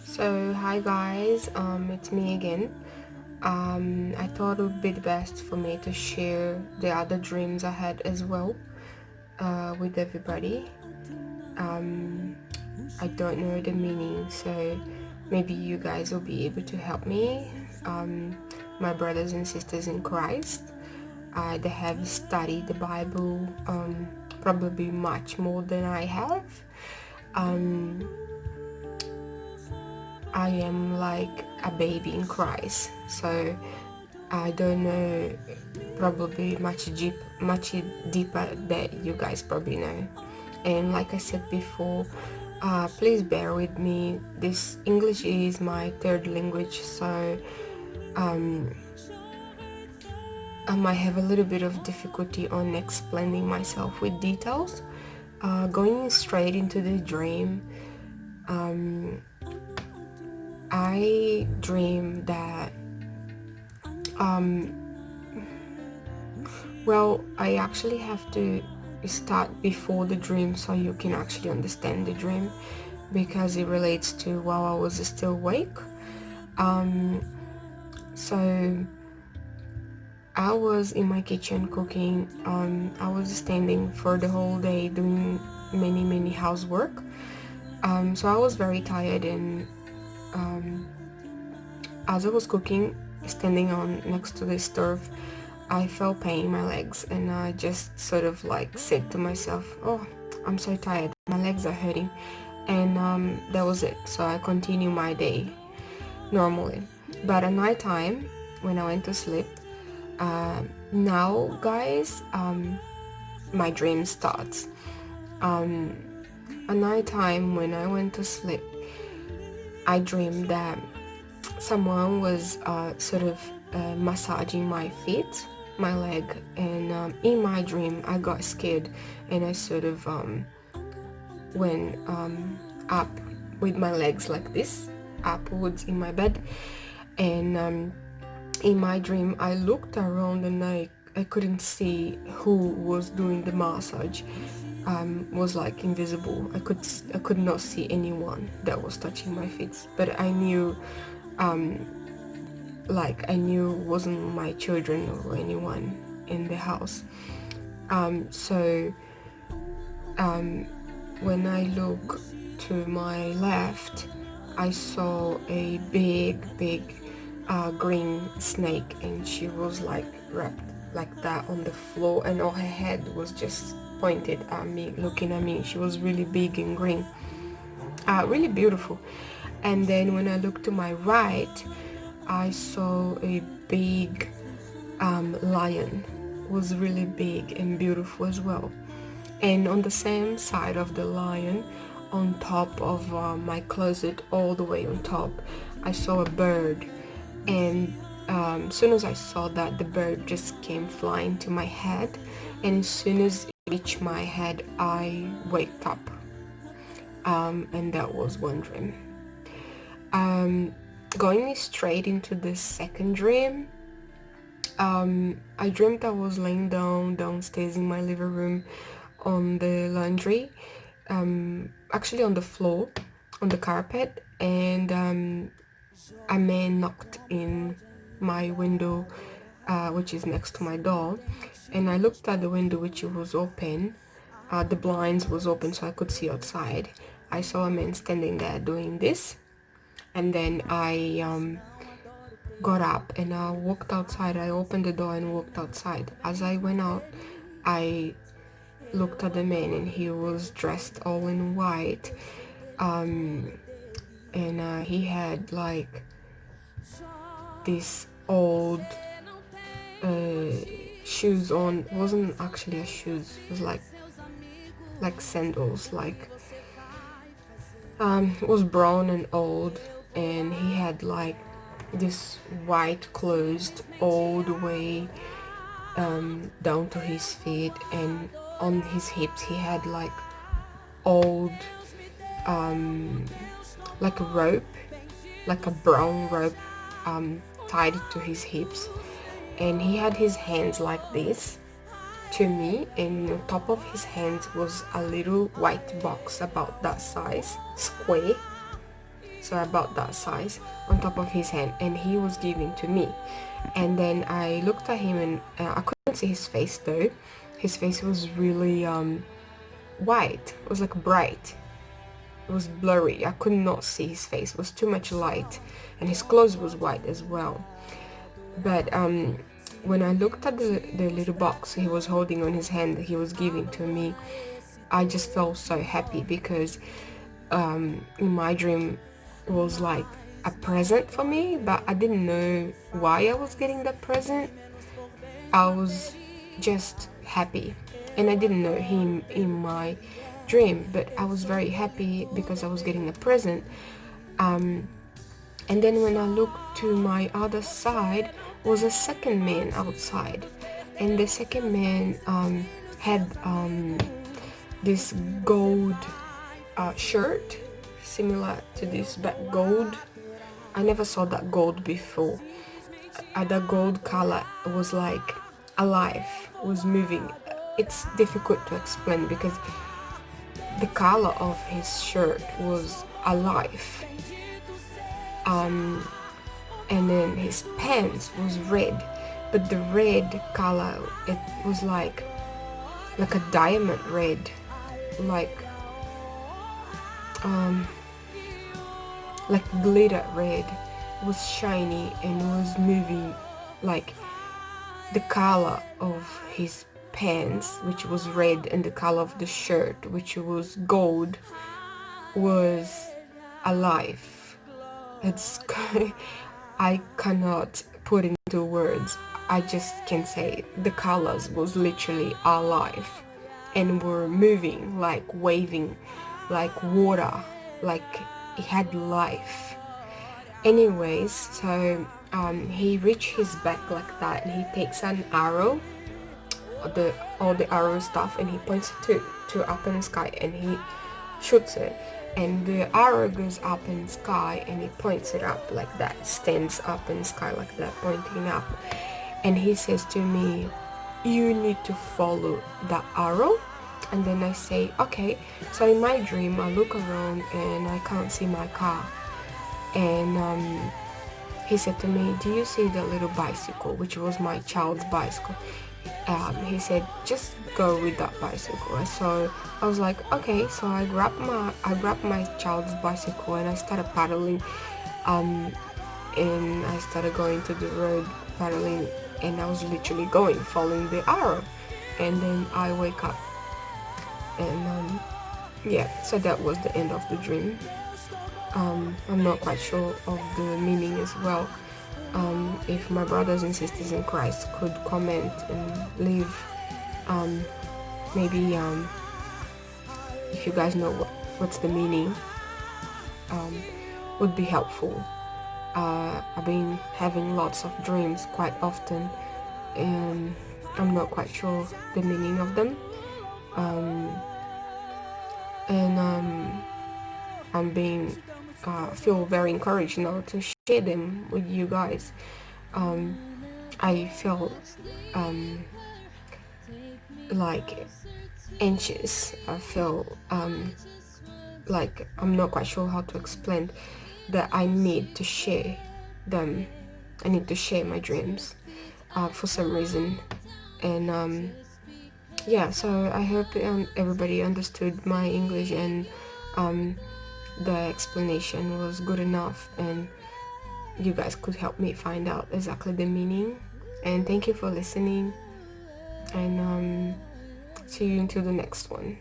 So hi guys, it's me again. I thought it would be the best for me to share the other dreams I had as well with everybody. Um, I don't know the meaning, so maybe you guys will be able to help me. My brothers and sisters in Christ, they have studied the Bible probably much more than I have. Um, I am like a baby in Christ, so I don't know probably much deeper that you guys probably know. And like I said before, please bear with me. This English is my third language, so um, I might have a little bit of difficulty on explaining myself with details. Going straight into the dream, um, I dream that um, well, I actually have to start before the dream so you can actually understand the dream because it relates to while I was still awake. Um, so I was in my kitchen cooking. I was standing for the whole day doing many housework. So I was very tired, and um, as I was cooking, standing on next to the stove, I felt pain in my legs, and I just sort of like said to myself, "Oh, I'm so tired. My legs are hurting," and that was it. So I continued my day normally. But at night time, when I went to sleep, now guys, my dream starts. Um, at night time when I went to sleep, I dreamed that someone was sort of massaging my feet, my leg, and in my dream I got scared and I sort of went up with my legs like this, upwards in my bed, and in my dream I looked around and I couldn't see who was doing the massage. Was like invisible. I could not see anyone that was touching my feet, but I knew like I knew it wasn't my children or anyone in the house. So when I look to my left, I saw a big green snake, and she was like wrapped like that on the floor, and all her head was just pointed at me, looking at me. She was really big and green, really beautiful. And then when I looked to my right, I saw a big lion. It was really big and beautiful as well. And on the same side of the lion, on top of my closet, all the way on top, I saw a bird. And as soon as I saw that, the bird just came flying to my head, and as soon as it reached my head, I waked up. And that was one dream. Going straight into the second dream, I dreamt I was laying downstairs in my living room on the laundry, actually on the floor, on the carpet, and a man knocked in my window, which is next to my door, and I looked at the window, which was open. The blinds was open so I could see outside. I saw a man standing there doing this, and then I got up and I walked outside. I opened the door and walked outside. As I went out, I looked at the man, and he was dressed all in white, and he had like this old uh, shoes on. It wasn't actually a shoes, it was like sandals, like it was brown and old, and he had like this white clothes all the way down to his feet, and on his hips he had like old like a rope, like a brown rope tied to his hips, and he had his hands like this to me, and on top of his hands was a little white box about that size, square, so about that size, on top of his hand, and he was giving to me. And then I looked at him, and I couldn't see his face though. His face was really white. It was like bright. It was blurry. I could not see his face. It was too much light, and his clothes was white as well. But when I looked at the little box he was holding on his hand that he was giving to me, I just felt so happy, because in my dream it was like a present for me, but I didn't know why I was getting that present. I was just happy, and I didn't know him in my dream, but I was very happy because I was getting a present. And then when I looked to my other side, was a second man outside, and the second man had this gold shirt similar to this, but gold. I never saw that gold before. The gold color was like alive, was moving. It's difficult to explain because the color of his shirt was alive. And then his pants was red, but the red color, it was like a diamond red, like glitter red. It was shiny and was moving, like the color of his pants, which was red, and the color of the shirt, which was gold, was alive. It's I cannot put into words. I just can say the colors was literally alive and were moving, like waving, like water, like it had life. Anyways, so he reached his back like that, and he takes an arrow, all the arrow stuff, and he points it to up in the sky, and he shoots it. And the arrow goes up in the sky, and he points it up like that, stands up in the sky like that, pointing up. And he says to me, you need to follow the arrow. And then I say, okay. So in my dream, I look around and I can't see my car. And he said to me, do you see the little bicycle, which was my child's bicycle? He said, just go with that bicycle. So I was like, okay. So I grabbed my child's bicycle, and I started paddling, and I started going to the road paddling, and I was literally going, following the arrow. And then I wake up, and yeah, so that was the end of the dream. I'm not quite sure of the meaning as well. If my brothers and sisters in Christ could comment and leave, maybe if you guys know what's the meaning, would be helpful. I've been having lots of dreams quite often, and I'm not quite sure the meaning of them. I'm being feel very encouraged now to share them with you guys. I feel like anxious. I feel like I'm not quite sure how to explain that I need to share them. I need to share my dreams for some reason. And yeah, so I hope everybody understood my English, and the explanation was good enough, and you guys could help me find out exactly the meaning. And thank you for listening, and see you until the next one.